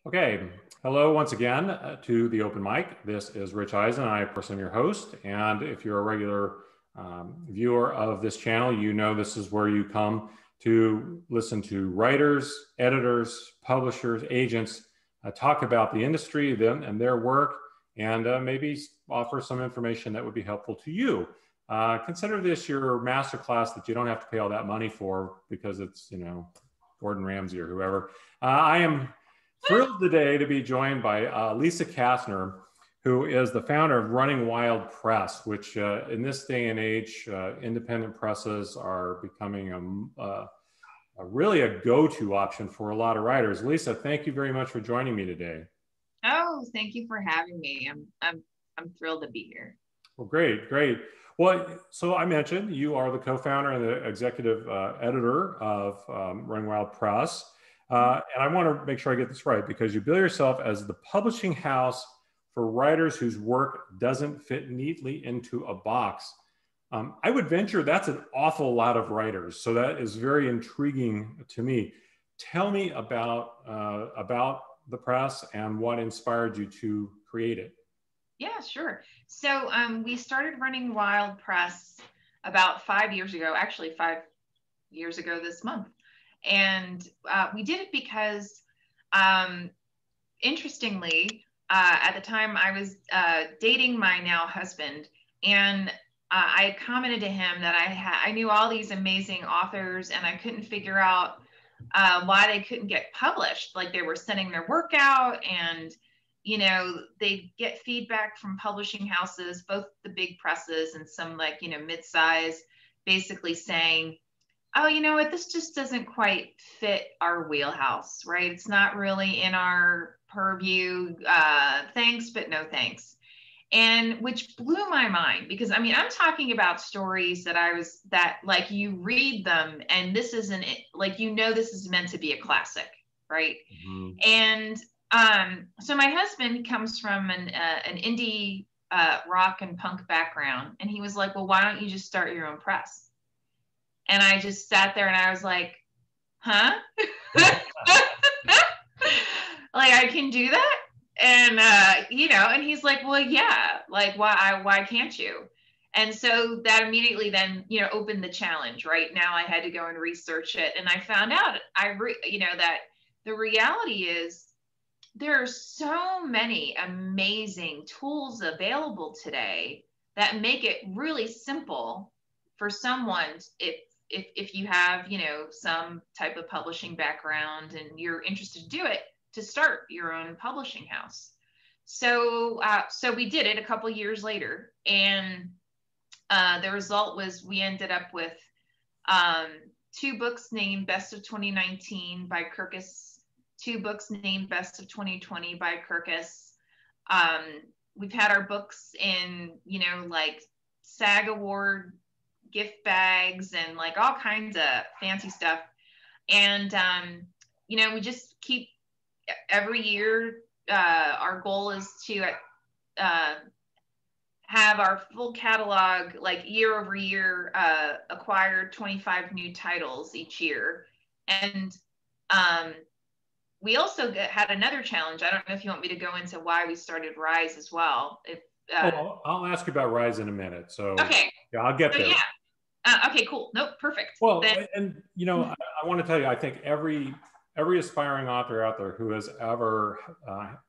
Okay, hello once again to the open mic. This is Rich Eisen. I personally am your host. And if you're a regular viewer of this channel, you know this is where you come to listen to writers, editors, publishers, agents talk about the industry, them, and their work, and maybe offer some information that would be helpful to you. Consider this your masterclass that you don't have to pay all that money for because it's, Gordon Ramsay or whoever. I am thrilled today to be joined by Lisa Kastner, who is the founder of Running Wild Press, which in this day and age, independent presses are becoming really a go-to option for a lot of writers. Lisa, thank you very much for joining me today. Oh, thank you for having me. I'm thrilled to be here. Well, great, great. Well, so I mentioned you are the co-founder and the executive editor of Running Wild Press. And I want to make sure I get this right because you bill yourself as the publishing house for writers whose work doesn't fit neatly into a box. I would venture that's an awful lot of writers. So that is very intriguing to me. Tell me about the press and what inspired you to create it. Yeah, sure. So we started Running Wild Press about 5 years ago, actually 5 years ago this month. And we did it because, interestingly, at the time I was dating my now husband, and I had commented to him that I knew all these amazing authors, and I couldn't figure out why they couldn't get published. Like they were sending their work out, and they get feedback from publishing houses, both the big presses and some like mid-size, basically saying, oh, you know what, this just doesn't quite fit our wheelhouse, right? It's not really in our purview. Thanks, but no thanks. And which blew my mind because I'm talking about stories that like you read them and this isn't like, this is meant to be a classic, right? Mm-hmm. And so my husband comes from an indie rock and punk background, and he was like, well, why don't you just start your own press? And I just sat there and I was like, huh? Like I can do that? And and he's like, well, yeah, like why can't you? And so that immediately then opened the challenge. Right now I had to go and research it, and I found out that the reality is there are so many amazing tools available today that make it really simple for someone, if you have some type of publishing background and you're interested to do it, to start your own publishing house. So we did it a couple years later, and the result was we ended up with two books named Best of 2019 by Kirkus, two books named Best of 2020 by Kirkus. We've had our books in like SAG Award gift bags and like all kinds of fancy stuff. And we just keep every year. Our goal is to have our full catalog, like year over year, acquire 25 new titles each year. And we also had another challenge. I don't know if you want me to go into why we started Rise as well. I'll ask you about Rise in a minute. So okay, yeah, I'll get there. Yeah. Okay, cool. Nope, perfect. Well, and I want to tell you, I think every aspiring author out there who has ever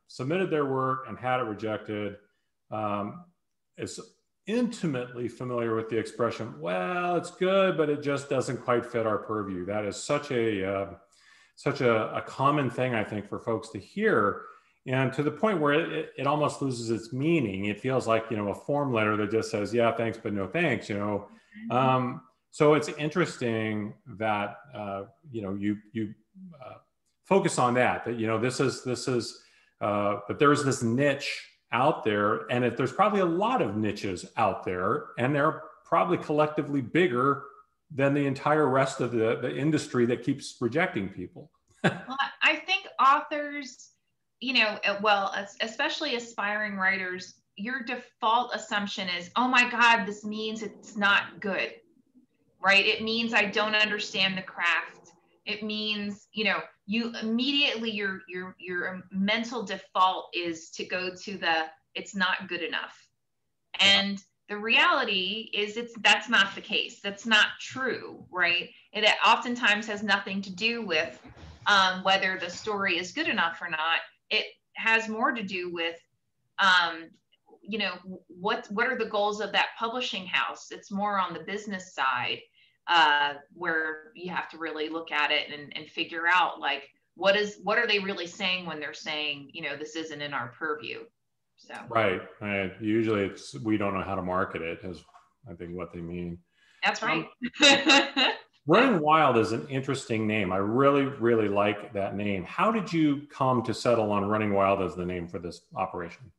submitted their work and had it rejected is intimately familiar with the expression, well, it's good, but it just doesn't quite fit our purview. That is such a common thing, I think, for folks to hear. And to the point where it almost loses its meaning. It feels like, a form letter that just says, yeah, thanks, but no thanks, So it's interesting that, you focus on that this is that there's this niche out there, and there's probably a lot of niches out there, and they're probably collectively bigger than the entire rest of the industry that keeps rejecting people. Well, I think authors, well, especially aspiring writers, your default assumption is, oh my God, this means it's not good, right? It means I don't understand the craft. It means, you immediately, your mental default is to go to the, it's not good enough. Yeah. And the reality is that's not the case. That's not true, right? It oftentimes has nothing to do with whether the story is good enough or not. It has more to do with, um, what are the goals of that publishing house? It's more on the business side, where you have to really look at it and figure out, like, what are they really saying when they're saying, this isn't in our purview. So Right. Usually it's, we don't know how to market it, is I think what they mean. that's right. Running Wild is an interesting name. I really, really like that name. How did you come to settle on Running Wild as the name for this operation?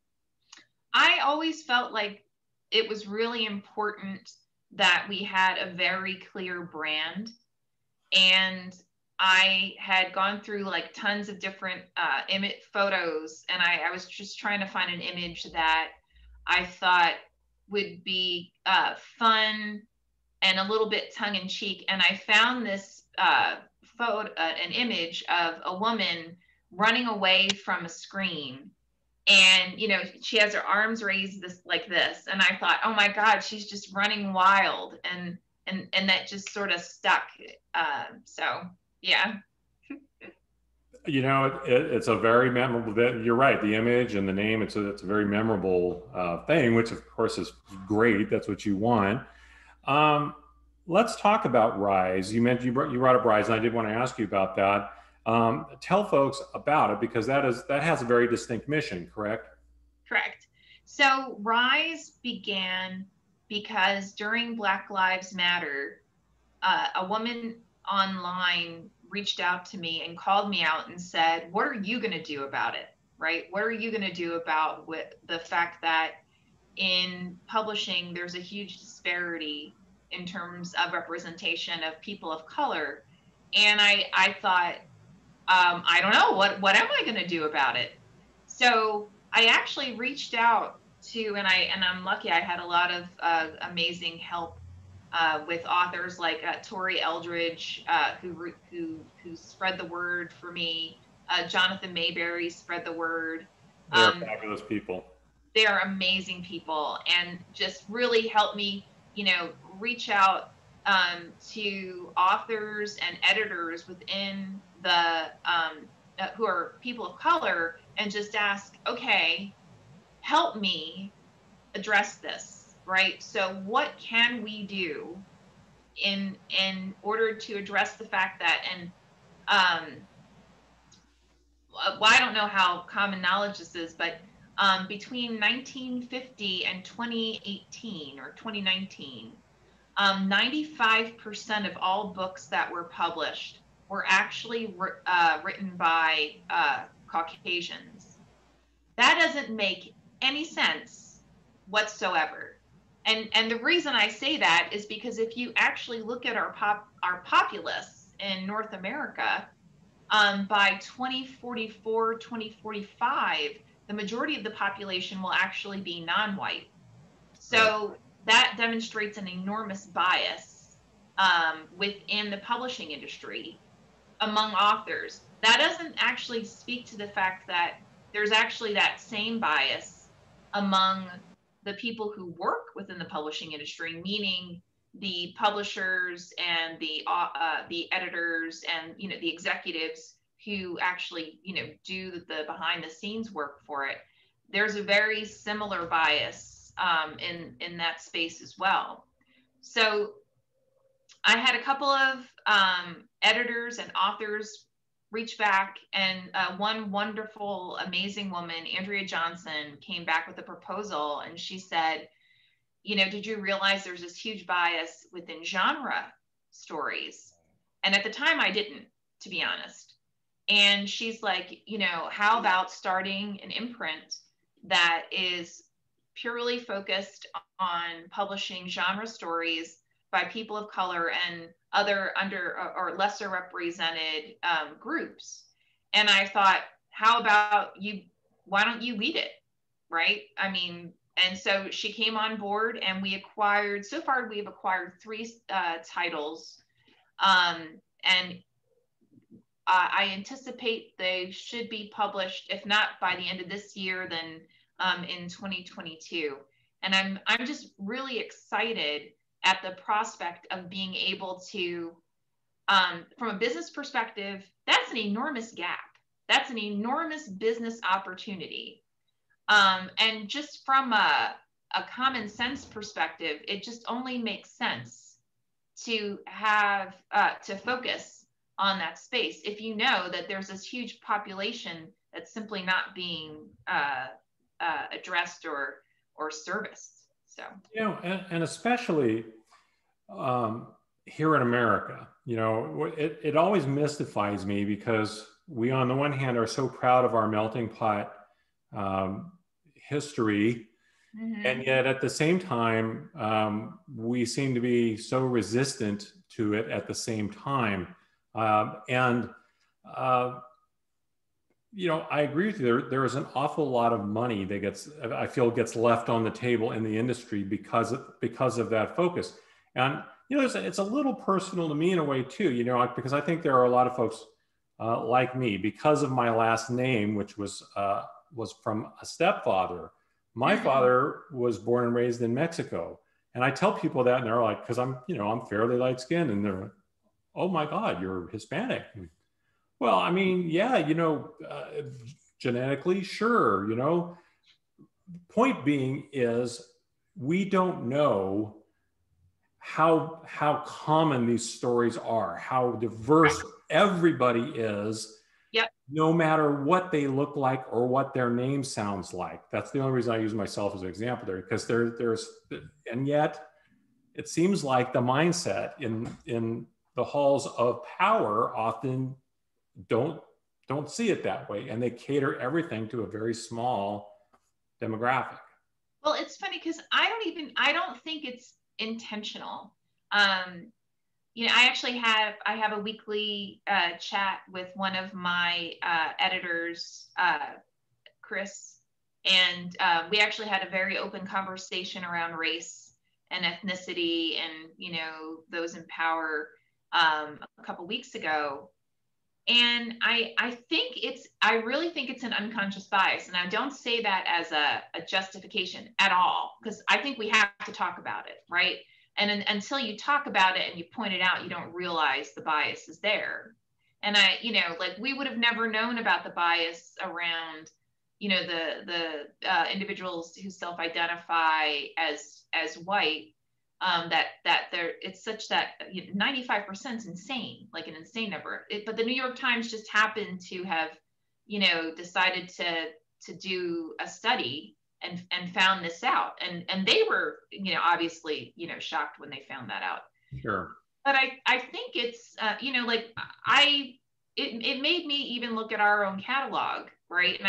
I always felt like it was really important that we had a very clear brand. And I had gone through like tons of different image photos, and I was just trying to find an image that I thought would be fun and a little bit tongue in cheek. And I found this photo, an image of a woman running away from a screen. And she has her arms raised this like this, and I thought, oh my God, she's just running wild, and that just sort of stuck. So yeah. It's a very memorable bit. You're right. The image and the name, it's a very memorable thing, which of course is great. That's what you want. Um, let's talk about Rise. You brought up Rise, and I did want to ask you about that. Tell folks about it, because that has a very distinct mission, correct? Correct. So Rise began because during Black Lives Matter, a woman online reached out to me and called me out and said, what are you going to do about it? Right? What are you going to do about the fact that in publishing, there's a huge disparity in terms of representation of people of color? And I thought, I don't know, what am I going to do about it? So I actually reached out to, and I'm lucky, I had a lot of amazing help with authors like Tori Eldridge, who spread the word for me. Jonathan Mayberry spread the word. They are Um, fabulous people. they are amazing people, and just really helped me, reach out to authors and editors within the who are people of color, and just ask, okay, help me address this, right? So what can we do in order to address the fact that, and well, I don't know how common knowledge this is, but between 1950 and 2018 or 2019, 95% of all books that were published were actually written by Caucasians. That doesn't make any sense whatsoever. And the reason I say that is because if you actually look at our populace in North America, by 2044, 2045, the majority of the population will actually be non-white. Right. So that demonstrates an enormous bias within the publishing industry among authors. That doesn't actually speak to the fact that there's actually that same bias among the people who work within the publishing industry, meaning the publishers and the editors and the executives who actually do the behind the scenes work for it. There's a very similar bias in that space as well. So I had a couple of editors and authors reach back, and one wonderful, amazing woman, Andrea Johnson, came back with a proposal, and she said, did you realize there's this huge bias within genre stories? And at the time, I didn't, to be honest. And she's like, how about starting an imprint that is purely focused on publishing genre stories by people of color and other under or lesser represented groups? And I thought, how about you? Why don't you lead it? Right? I mean, and so she came on board, and so far we've acquired 3 titles. And I anticipate they should be published, if not by the end of this year, then in 2022. And I'm just really excited at the prospect of being able to, from a business perspective, that's an enormous gap. That's an enormous business opportunity. And just from a common sense perspective, it just only makes sense to have to focus on that space if you know that there's this huge population that's simply not being addressed or serviced. So and especially here in America, it always mystifies me because we, on the one hand, are so proud of our melting pot history. Mm-hmm. And yet at the same time, we seem to be so resistant to it at the same time. I agree with you. There is an awful lot of money that I feel gets left on the table in the industry because of that focus. And, it's a little personal to me in a way too, because I think there are a lot of folks like me, because of my last name, which was from a stepfather. My father was born and raised in Mexico. And I tell people that, and they're like, because I'm fairly light skinned, and they're like, oh my God, you're Hispanic. Well, I mean, yeah, genetically, sure, Point being is we don't know how common these stories are, how diverse everybody is. Yep. No matter what they look like or what their name sounds like. That's the only reason I use myself as an example there, because and yet it seems like the mindset in the halls of power often don't see it that way, and they cater everything to a very small demographic. Well, it's funny because I don't think it's intentional. I have a weekly chat with one of my editors, Chris, and we actually had a very open conversation around race and ethnicity and, those in power a couple weeks ago. And I really think it's an unconscious bias. And I don't say that as a justification at all, because I think we have to talk about it, right? And until you talk about it and you point it out, you don't realize the bias is there. And we would have never known about the bias around, the individuals who self-identify as white, it's such that 95% is insane, like an insane number. But the New York Times just happened to have, decided to do a study and found this out, and they were, obviously, shocked when they found that out. Sure. But I think it's, it made me even look at our own catalog, right? And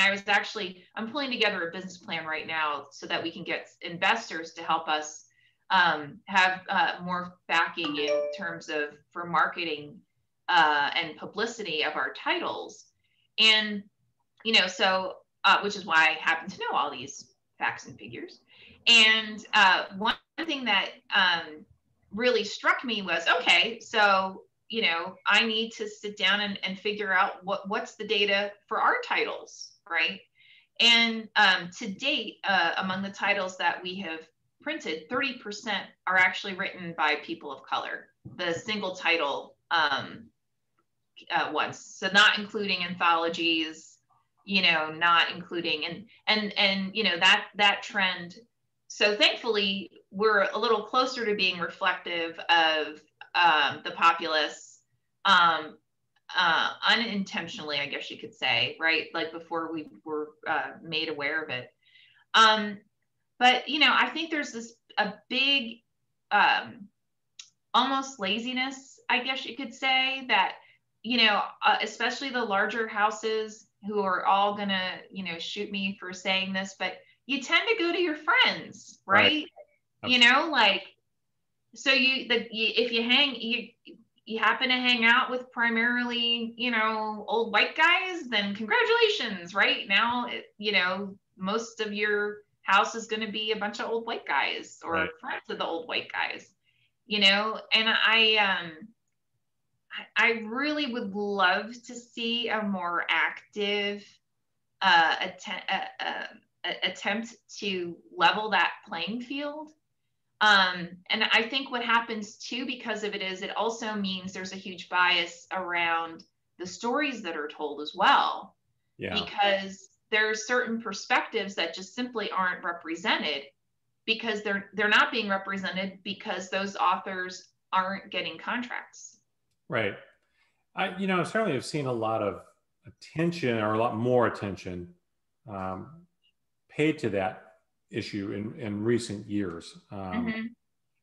I'm pulling together a business plan right now so that we can get investors to help us have more backing in terms of for marketing and publicity of our titles. And, so, which is why I happen to know all these facts and figures. And one thing that really struck me was, okay, so, I need to sit down and figure out what's the data for our titles, right? And to date, among the titles that we have printed, 30% are actually written by people of color, the single title ones. So not including anthologies, not including, and that trend. So thankfully, we're a little closer to being reflective of the populace, unintentionally, I guess you could say, right? Like before we were made aware of it. But, I think there's a big, almost laziness, I guess you could say, that, especially the larger houses who are all going to, shoot me for saying this, but you tend to go to your friends, right? So if you happen to hang out with primarily, old white guys, then congratulations, right? Now, most of your house is going to be a bunch of old white guys or friends of the old white guys, and I really would love to see a more active attempt to level that playing field. And I think what happens too, because of it, is it also means there's a huge bias around the stories that are told as well, Yeah. because there are certain perspectives that just simply aren't represented, because they're not being represented because those authors aren't getting contracts. Right. I certainly have seen a lot of attention, or a lot more attention, um, paid to that issue in recent years. Mm-hmm.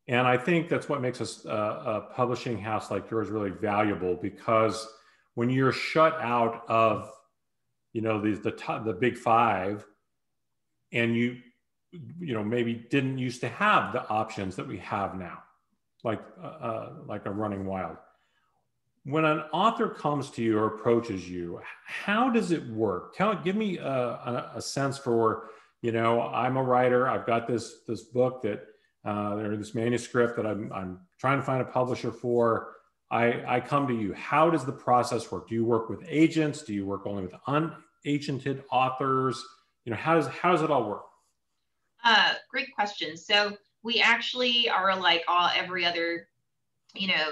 And I think that's what makes us a publishing house like yours really valuable, because when you're shut out of, the big five, and maybe didn't used to have the options that we have now, like a Running Wild. When an author comes to you or approaches you, how does it work? Give me a sense for, I'm a writer. I've got this book that, or this manuscript that I'm trying to find a publisher for. I come to you. How does the process work? Do you work with agents? Do you work only with unagented authors? How does it all work? Great question. So we actually are like every other,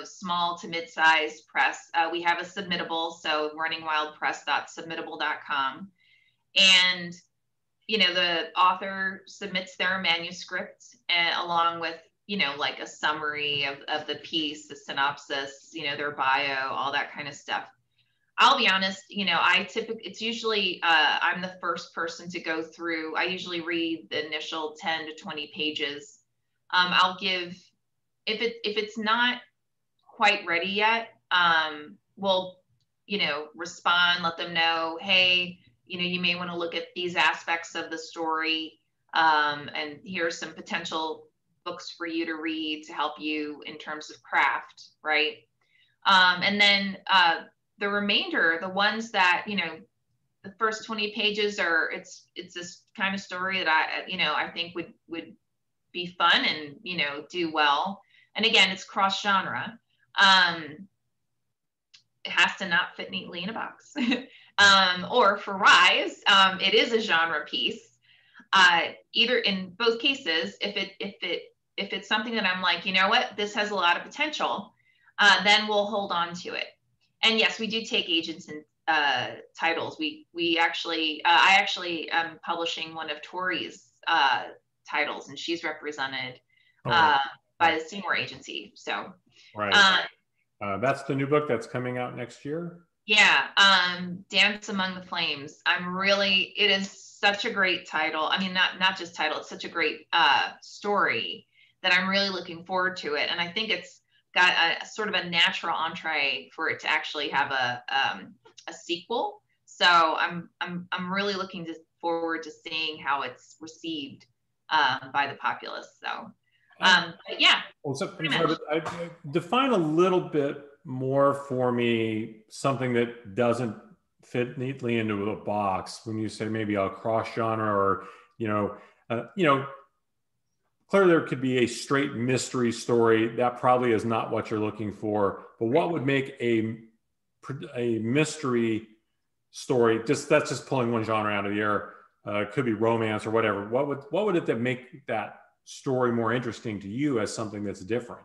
small to mid-sized press. We have a submittable, so runningwildpress.submittable.com. And, the author submits their manuscript along with, like a summary of the piece, the synopsis, their bio, all that kind of stuff. I'll be honest, it's usually, I'm the first person to go through. I usually read the initial 10 to 20 pages. I'll give, if it's not quite ready yet, we'll, respond, let them know, hey, you may want to look at these aspects of the story. And here's some potential books for you to read to help you in terms of craft, right? And then the remainder, the ones that, the first 20 pages are, it's this kind of story that I think would be fun and, do well. And again, it's cross genre. It has to not fit neatly in a box. Or for Rise, it is a genre piece. Either in both cases, if it's something that I'm like, this has a lot of potential, then we'll hold on to it. And yes, we do take agents and titles. I actually am publishing one of Tori's titles, and she's represented by the Seymour agency. So, right. That's the new book that's coming out next year. Yeah, Dance Among the Flames. It is such a great title. I mean, not just title, it's such a great story that I'm really looking forward to it. And I think it's got a sort of a natural entree for it to actually have a sequel. So I'm really looking forward to seeing how it's received by the populace. So, but yeah. Well, I define a little bit more for me something that doesn't fit neatly into a box. When you say maybe a cross genre, or clearly there could be a straight mystery story. That probably is not what you're looking for. But what would make a mystery story? That's just pulling one genre out of the air. It could be romance or whatever. What would it that make that story more interesting to you as something that's different?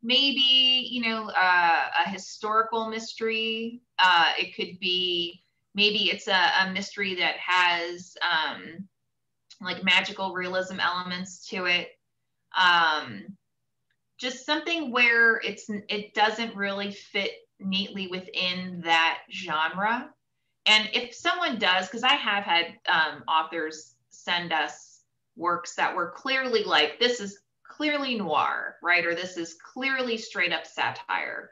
Maybe a historical mystery. It could be, maybe it's a mystery that has like magical realism elements to it. Just something where it doesn't really fit neatly within that genre. And if someone does, because I have had authors send us works that were clearly like, this is clearly noir, right? Or this is clearly straight up satire,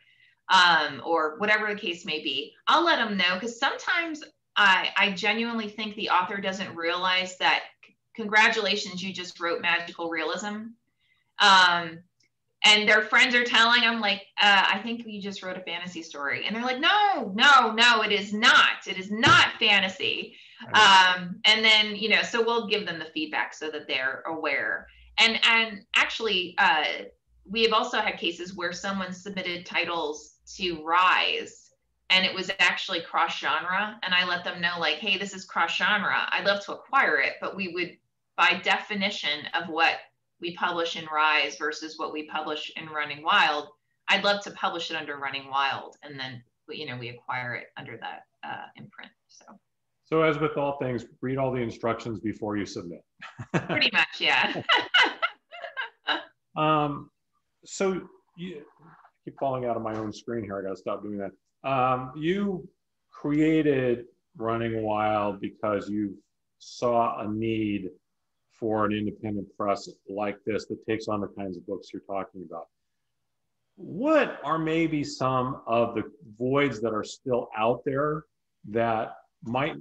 or whatever the case may be. I'll let them know, because sometimes I genuinely think the author doesn't realize that, congratulations, you just wrote magical realism. And their friends are telling them like, I think you just wrote a fantasy story. And they're like, no, it is not. It is not fantasy. Right. And then, so we'll give them the feedback so that they're aware. And actually, we have also had cases where someone submitted titles to Rise and it was actually cross genre. And I let them know, like, hey, this is cross genre. I'd love to acquire it, but we would, by definition of what we publish in Rise versus what we publish in Running Wild, I'd love to publish it under Running Wild. And then, you know, we acquire it under that imprint. So as with all things, read all the instructions before you submit. Pretty much, yeah. So you I keep falling out of my own screen here. I got to stop doing that. You created Running Wild because you saw a need for an independent press like this that takes on the kinds of books you're talking about. What are maybe some of the voids that are still out there that might,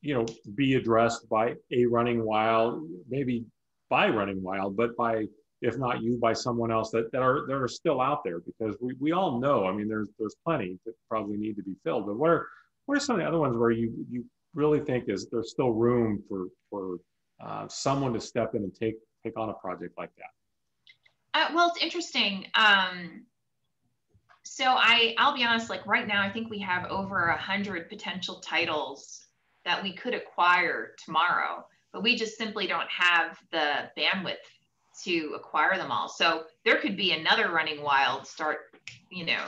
you know, be addressed by a Running Wild, maybe by Running Wild, but by, if not you, by someone else that are still out there? Because we all know, I mean, there's plenty that probably need to be filled. But what are some of the other ones where you really think there's still room for someone to step in and take on a project like that? Well, it's interesting. So I'll be honest, like right now, I think we have over 100 potential titles that we could acquire tomorrow, but we just simply don't have the bandwidth to acquire them all. So there could be another Running Wild start, you know,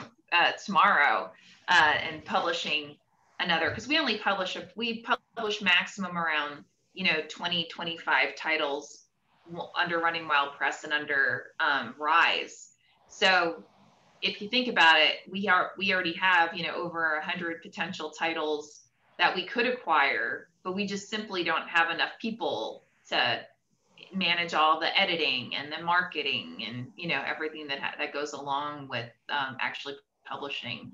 tomorrow and publishing another, because we only publish, we publish maximum around, you know, 20, 25 titles under Running Wild Press and under Rise. So if you think about it, we already have, you know, over 100 potential titles that we could acquire, but we just simply don't have enough people to manage all the editing and the marketing and, you know, everything that goes along with actually publishing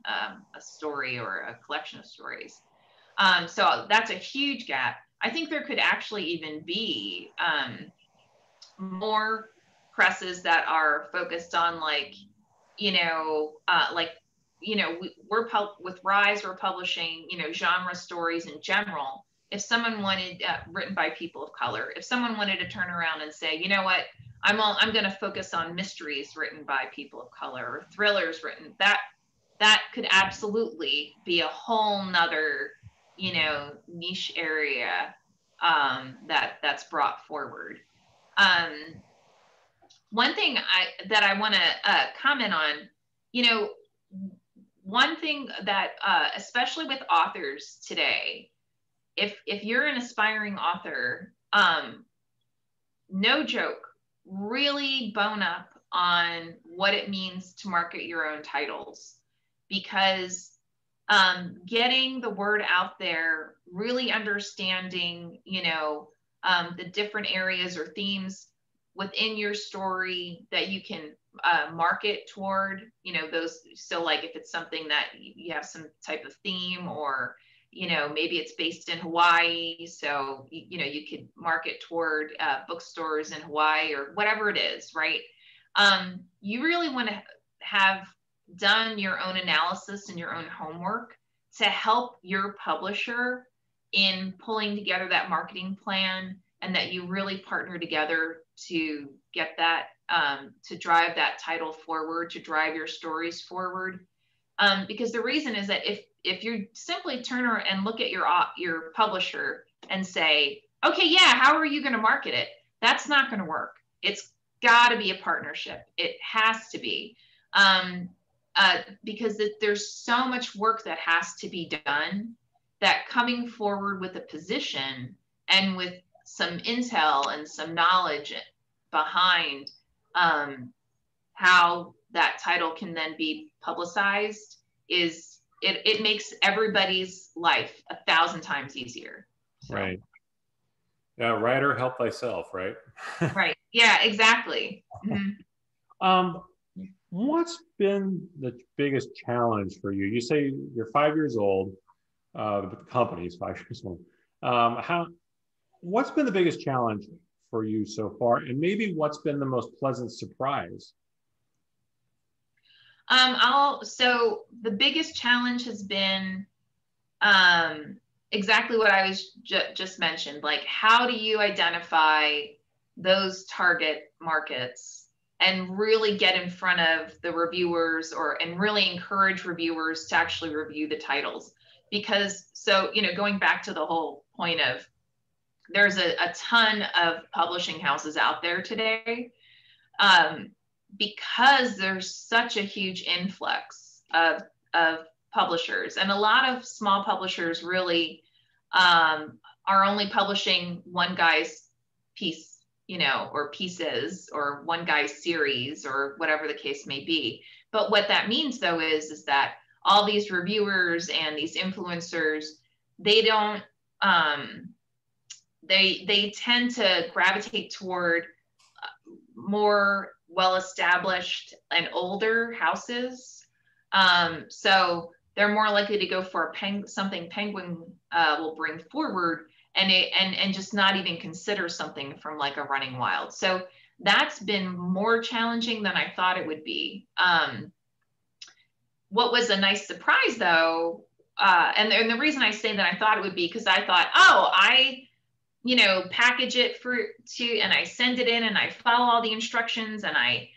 a story or a collection of stories. So that's a huge gap. I think there could actually even be more presses that are focused on, like, you know, with Rise, we're publishing, you know, genre stories in general. If someone wanted written by people of color, if someone wanted to turn around and say, you know what, I'm going to focus on mysteries written by people of color or thrillers written, that could absolutely be a whole nother, you know, niche area that's brought forward. One thing that I want to comment on, you know, one thing that especially with authors today, if you're an aspiring author, no joke, really bone up on what it means to market your own titles, because getting the word out there, really understanding, you know, the different areas or themes within your story that you can market toward, you know, those. So like if it's something that you have some type of theme, or, you know, maybe it's based in Hawaii, so, you know, you could market toward bookstores in Hawaii or whatever it is, right? You really want to have done your own analysis and your own homework to help your publisher in pulling together that marketing plan, and that you really partner together to get that, to drive that title forward, to drive your stories forward. Because the reason is that if you simply turn around and look at your publisher and say, okay, yeah, how are you going to market it? That's not going to work. It's got to be a partnership. It has to be. Because there's so much work that has to be done, that coming forward with a position and with some intel and some knowledge behind how that title can then be publicized it makes everybody's life 1,000 times easier. So. Right. Yeah, writer, help thyself, right? Right. Yeah, exactly. Mm-hmm. What's been the biggest challenge for you? You say you're 5 years old. The company is 5 years old. What's been the biggest challenge for you so far? And maybe what's been the most pleasant surprise? So the biggest challenge has been exactly what I was just mentioned. Like, how do you identify those target markets and really get in front of the reviewers and really encourage reviewers to actually review the titles. Because so, going back to the whole point of there's a ton of publishing houses out there today, because there's such a huge influx of publishers, and a lot of small publishers really are only publishing one guy's piece, or pieces, or one guy's series, or whatever the case may be. But what that means, though, is that all these reviewers and these influencers, they don't, they tend to gravitate toward more well-established and older houses. So they're more likely to go for something Penguin will bring forward, and just not even consider something from like a Running Wild. So that's been more challenging than I thought it would be. What was a nice surprise, though, and the reason I say that I thought it would be, because I thought, I package it and I send it in, and I follow all the instructions, and I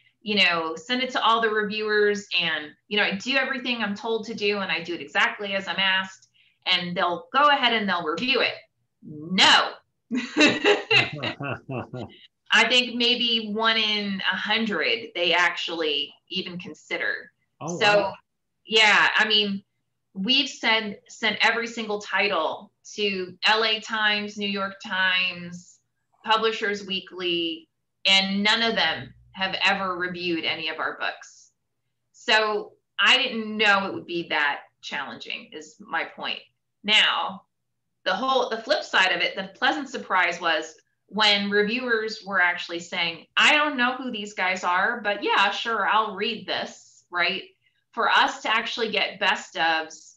send it to all the reviewers, and I do everything I'm told to do, and I do it exactly as I'm asked, and they'll go ahead and they'll review it. No. I think maybe 1 in 100 they actually even consider. Oh, so wow. Yeah, I mean, we've sent every single title to LA Times, New York Times, Publishers Weekly, and none of them have ever reviewed any of our books. So I didn't know it would be that challenging, is my point. Now, the flip side of it, the pleasant surprise, was when reviewers were actually saying, I don't know who these guys are, but yeah, sure, I'll read this, right? For us to actually get best ofs,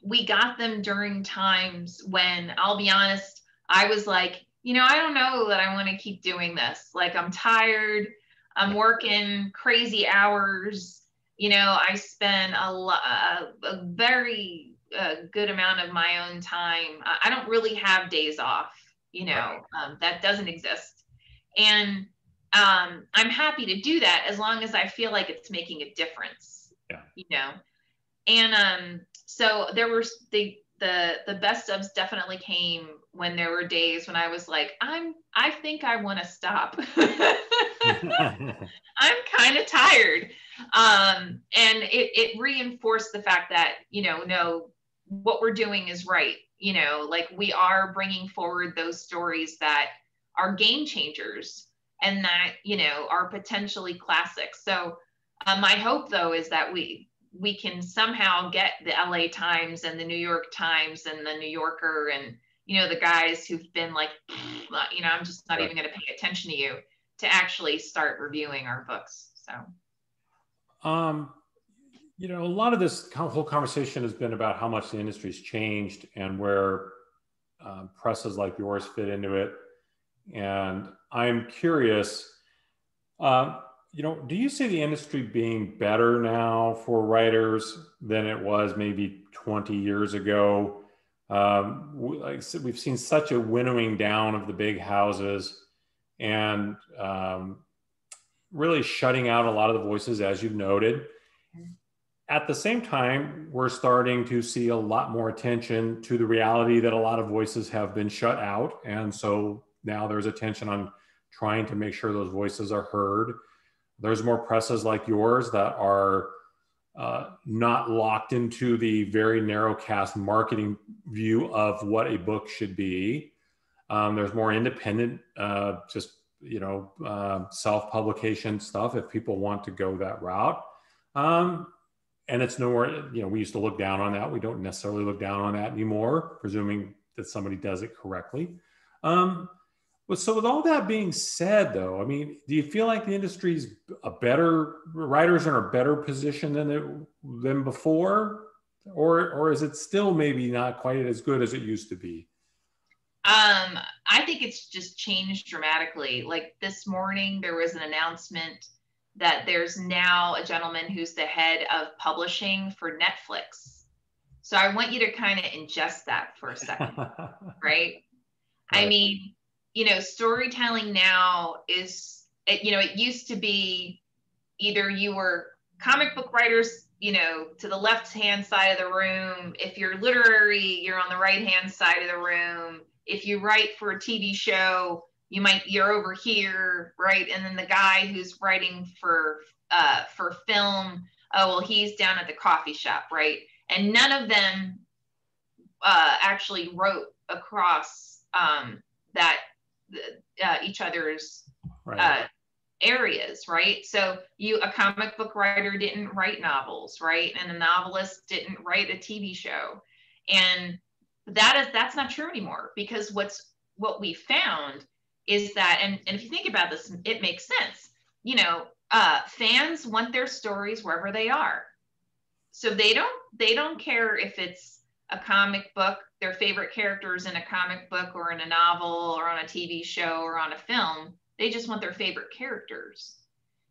we got them during times when, I'll be honest, I was like, I don't know that I want to keep doing this. Like, I'm tired. I'm working crazy hours. I spend a very good amount of my own time. I don't really have days off, Right. That doesn't exist. And I'm happy to do that as long as I feel like it's making a difference, Yeah. And so there were the best ofs definitely came when there were days when I was like, I think I want to stop. I'm kind of tired. And it reinforced the fact that, no, what we're doing is right. Like, we are bringing forward those stories that are game changers, and that, are potentially classics. So my hope, though, is that we can somehow get the LA Times and the New York Times and the New Yorker, and, the guys who've been like, I'm just not even going to pay attention to you, to actually start reviewing our books. So, a lot of this whole conversation has been about how much the industry's changed and where presses like yours fit into it. And I'm curious, do you see the industry being better now for writers than it was maybe 20 years ago? Like I said, we've seen such a winnowing down of the big houses, and really shutting out a lot of the voices, as you've noted. At the same time, we're starting to see a lot more attention to the reality that a lot of voices have been shut out. And so now there's attention on trying to make sure those voices are heard. There's more presses like yours that are not locked into the very narrow cast marketing view of what a book should be. There's more independent, self-publication stuff if people want to go that route. And it's nowhere, we used to look down on that. We don't necessarily look down on that anymore, presuming that somebody does it correctly. So with all that being said, though, I mean, do you feel like the industry's writers are in a better position than before? Or is it still maybe not quite as good as it used to be? I think it's just changed dramatically. Like, this morning, there was an announcement that there's now a gentleman who's the head of publishing for Netflix. So I want you to kind of ingest that for a second, right? I mean, storytelling now is, it used to be either you were comic book writers, to the left-hand side of the room. If you're literary, you're on the right-hand side of the room. If you write for a TV show, you're over here, right? And then the guy who's writing for film, oh, well, he's down at the coffee shop, right? And none of them actually wrote across that each other's Right. areas, right? So a comic book writer didn't write novels, right? And a novelist didn't write a TV show. And that's not true anymore, because what we found is that, and if you think about this, it makes sense. Fans want their stories wherever they are. So they don't care if it's a comic book, their favorite characters in a comic book or in a novel or on a TV show or on a film. They just want their favorite characters.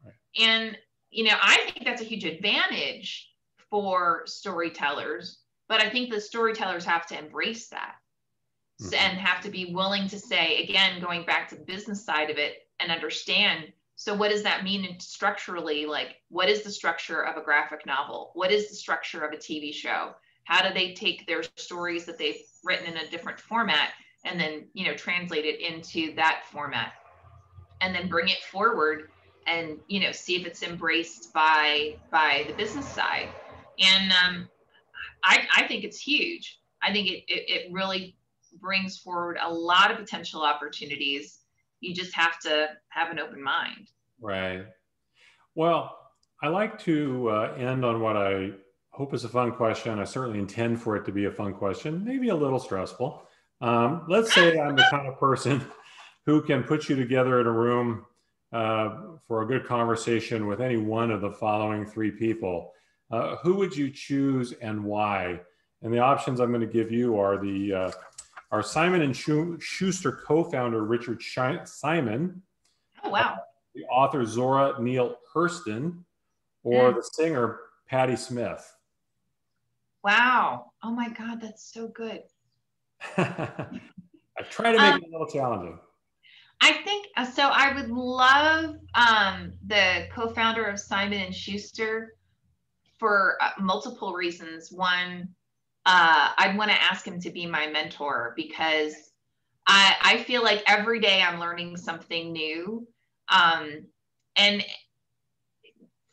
Right. And, I think that's a huge advantage for storytellers, but I think the storytellers have to embrace that. Mm-hmm. And have to be willing to say, again, going back to the business side of it, and understand, so what does that mean structurally? Like, what is the structure of a graphic novel? What is the structure of a TV show? How do they take their stories that they've written in a different format and then, translate it into that format, and then bring it forward and, see if it's embraced by the business side? And I think it's huge. I think it really brings forward a lot of potential opportunities. You just have to have an open mind. Right. Well, I like to end on what I hope is a fun question. I certainly intend for it to be a fun question, maybe a little stressful. Let's say I'm the kind of person who can put you together in a room for a good conversation with any one of the following three people. Who would you choose and why? And the options I'm going to give you are our Simon & Schuster co-founder, Richard Simon. Oh, wow. The author, Zora Neale Hurston, or the singer, Patti Smith. Wow. Oh my God, that's so good. I try to make it a little challenging. I think, so I would love the co-founder of Simon & Schuster for multiple reasons. One, I'd want to ask him to be my mentor, because I feel like every day I'm learning something new. And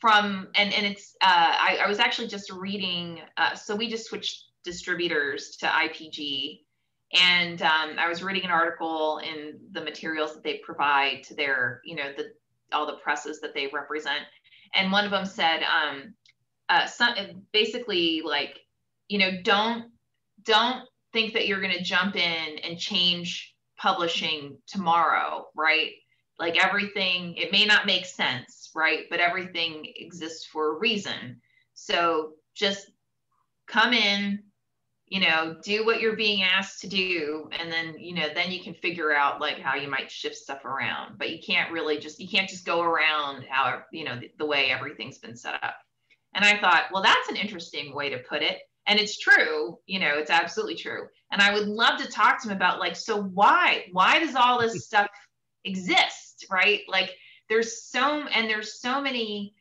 it's, I was actually just reading, so we just switched distributors to IPG. And I was reading an article in the materials that they provide to their, all the presses that they represent. And one of them said, basically, like, don't think that you're going to jump in and change publishing tomorrow, right? Like, everything, it may not make sense, right? But everything exists for a reason. So just come in, do what you're being asked to do. And then, then you can figure out like how you might shift stuff around, but you can't just go around how, the way everything's been set up. And I thought, well, that's an interesting way to put it. And it's true, it's absolutely true. And I would love to talk to him about, like, so why does all this stuff exist, right? Like, there's so many,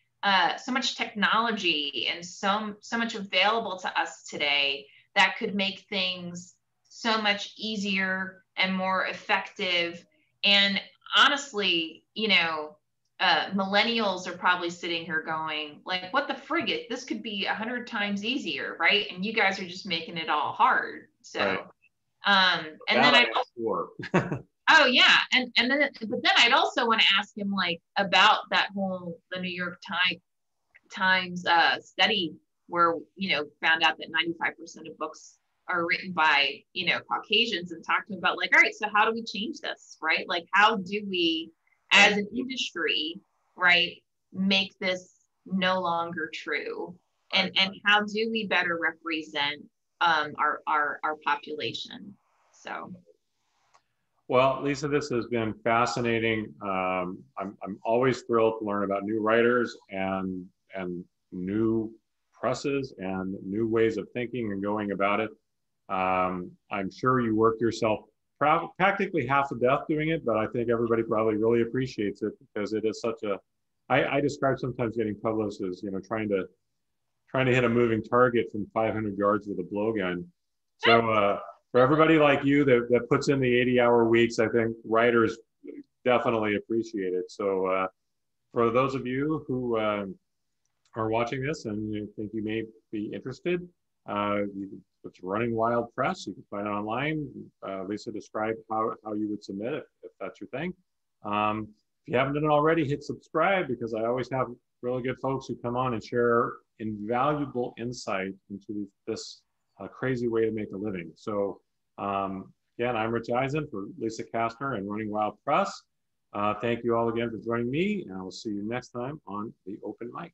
so much technology and so much available to us today that could make things so much easier and more effective. And honestly, millennials are probably sitting here going, like, what the frigate? This could be 100 times easier, right? And you guys are just making it all hard. So, right. And then oh yeah, but then I'd also want to ask him, like, about that whole the New York Times study where found out that 95% of books are written by Caucasians, and talk to him about, like, all right, so how do we change this, right? Like, how do we, as an industry, right, make this no longer true, and how do we better represent our population? So. Well, Lisa, this has been fascinating. I'm always thrilled to learn about new writers and new presses and new ways of thinking and going about it. I'm sure you work yourself practically half the death doing it, but I think everybody probably really appreciates it because it is such a. I describe sometimes getting published as trying to hit a moving target from 500 yards with a blowgun. So for everybody like you that puts in the 80-hour weeks, I think writers definitely appreciate it. So for those of you who are watching this and you think you may be interested, it's Running Wild Press. You can find it online. Lisa described how you would submit it if that's your thing. If you haven't done it already, hit subscribe because I always have really good folks who come on and share invaluable insight into this crazy way to make a living. So again, I'm Rich Ehisen for Lisa Kastner and Running Wild Press. Thank you all again for joining me, and I will see you next time on The Open Mic.